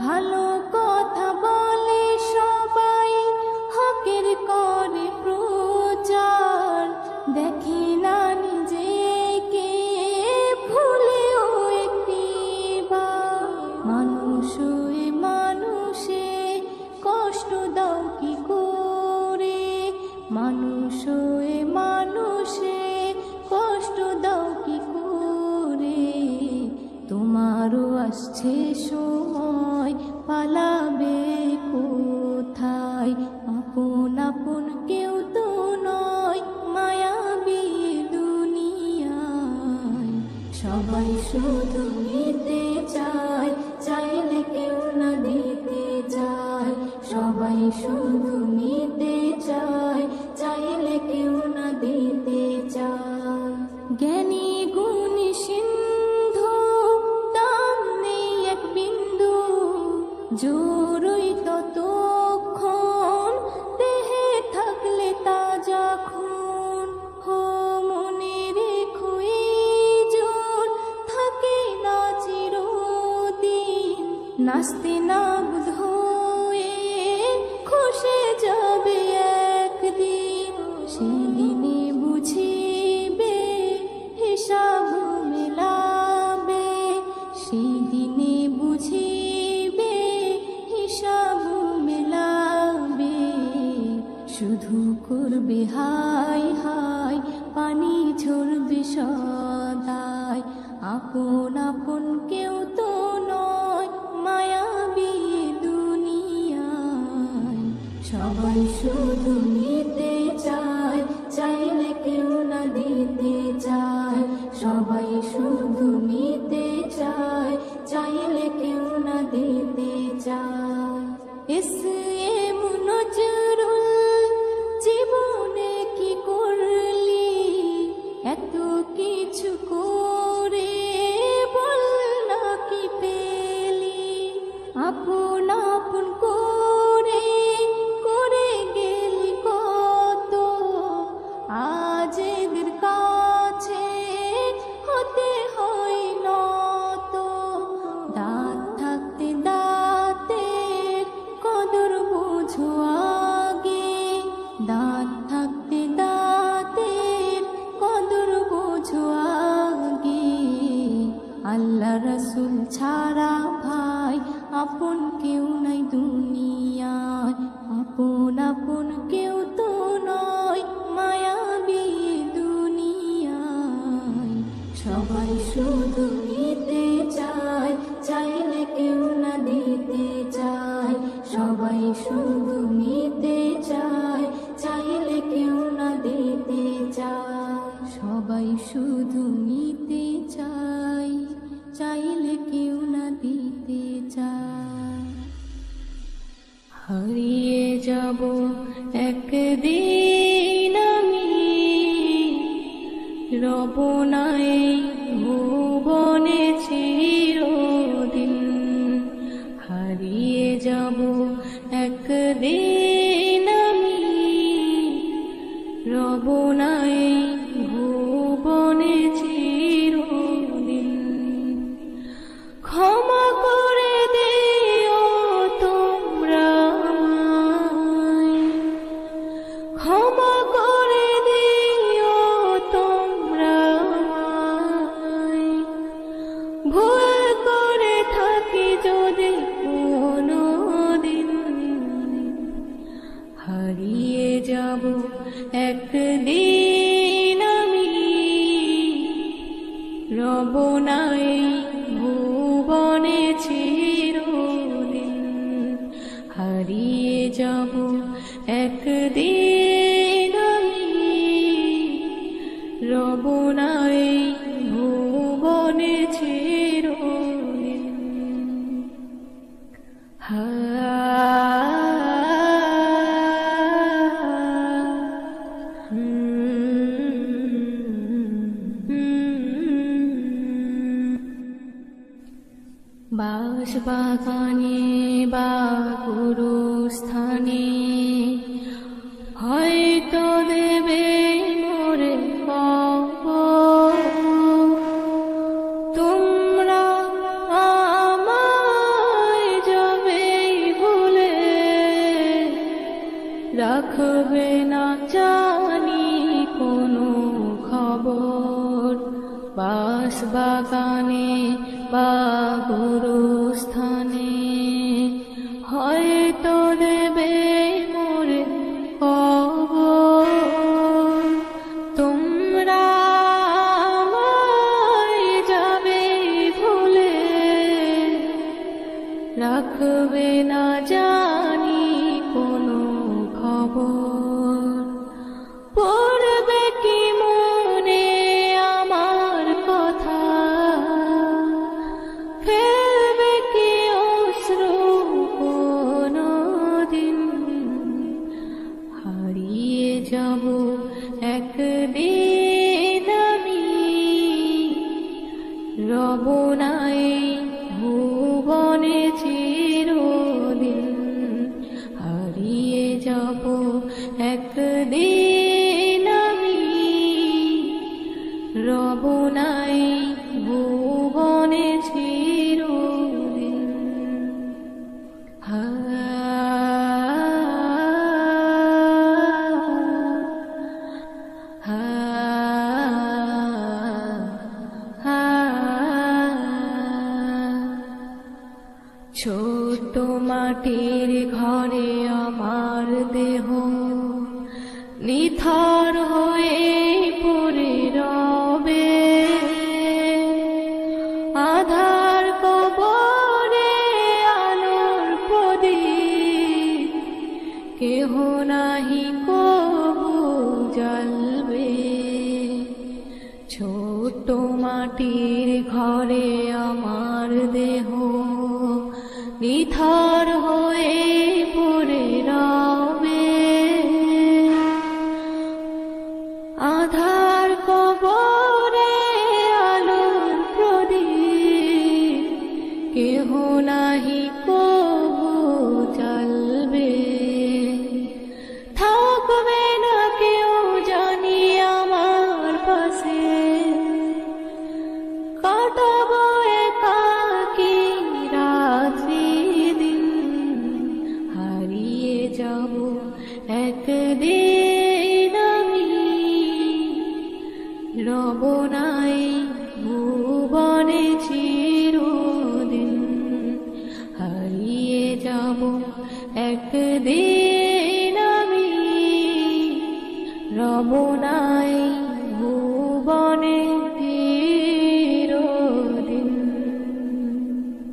ভালো কথা বলে সবাই, হকের করে প্রচার, দেখে না নিজেকে ভুলেও একটিবার। মানুষ হয়ে মানুষে কষ্ট দাও কি করে, মানুষ হয়ে মানুষে কষ্ট দাও কি করে। তোমারও আসছে সময়, পালাবে কোথায়, আপন আপন কেউ তো নয় মায়াবী দুনিয়ায়। সবাই শুধু নিতে চায়, চাইলে কেউ না দিতে চায়। সবাই শুধু নিতে চায়, চাইলে কেউ না দিতে চায়। জ্ঞানী গুণী সিন্ধু, দাম নেই এক বিন্দু, জোরই ততক্ষণ দেহে থাকলে তাজা খুন। হো মনে রেখো এই জোর থাকে না চিরদিন, নাস্তে নাবুদ হয়ে খসে যাবে একদিন। সেদিনে বুঝিবে হিসাব মেলাবে, সেদিনে বুঝিবে হিসাব মেলাবে। শুধু করবে হাই হাই, পানি ঝরবে সদায়, আপন আপন কেউ তো নয় মায়াবী দুনিয়ায়। সবাই শুধু নিতে চায়, চাইলে কেউ না দিতে চায়। সবাই শুধু নিতে চায়, চাইলে কেউ না দিতে চায়। এসএম নজরুল, জীবনে কি করলি এত কিছু করে, বল না কি পেলি। আপন আপন করে করে গেলি কত, আজ এদের কাছে হতে হয় নত। দাঁত থাকতে দাঁতের কদর বোঝো আগে, দাঁত থাকতে দাঁতের কদর বোঝো আগে। আল্লাহ রসুল ছাড়া ভাই আপন কেউ নাই দুনিয়ায়, আপন আপন কেউ তো নয় মায়াবী দুনিয়ায়। সবাই শুধু নিতে চায়, চাইলে কেউ না দিতে চায়। সবাই শুধু নিতে চায়, চাইলে কেউ না দিতে চায়। সবাই শুধু নিতে চায়, চাইলে কেউ না দিতে চায়। হারিয়ে যাব একদিন আমি, রব না এই ভুবনে চিরদিন। হারিয়ে যাব একদিন আমি, রব না এই ভুবনে চিরদিন। ক্ষমা করে দিও তোমরা আমায়, ক্ষমা করে দিও তোমরা আমায়। ভুল করে থাকি যদি কোনোদিন, হারিয়ে যাব একদিন আমি, রব না এই ভুবনে চিরদিন। হারিয়ে যাব একদিন আমি, রব না এই ভুবনে চিরদিন। বাস বাগানে বা গুরুস্থানে হয়তো দেবে মোরে কবর। তোমরা আমায় রাখবে না জানি কোনো খবর, বাস বাগানে বা গুরুস্থানে হয়তো দেবে মোরে কবর। তোমরা আমায় যাবে ভুলে, রাখবে না জানি কোনো খবর। পড়বে কি মনে আমার কথা, ফেলবে কি অশ্রু কোনদিন, হারিয়ে যাব একদিন আমি, রব না এই ভুবনে চিরদিন। হারিয়ে যাব একদিন আমি, রব না এই ভুবনে চিরদিন। হা হা হা। ছোট মাটির ঘরে আমার দেহ নিথর হয়ে পড়ে রবে, আধার কবরে আলোর প্রদীপ কেহ নাহি কবু জ্বলবে। ছোট মাটির ঘরে আমার দেহ নিথর হয়ে পড়ে রবে, আধার কবরে আলোর প্রদীপ কেহ নাহি কবু জ্বলবে। থাকবে না কেউ জানি আমার পাশে, কাটাবো একাকী রাত্রি দিন। হারিয়ে যাব একদিন আমি, রব নাই ভুবনে চিরদিন। হারিয়ে যাব একদিন আমি, রব না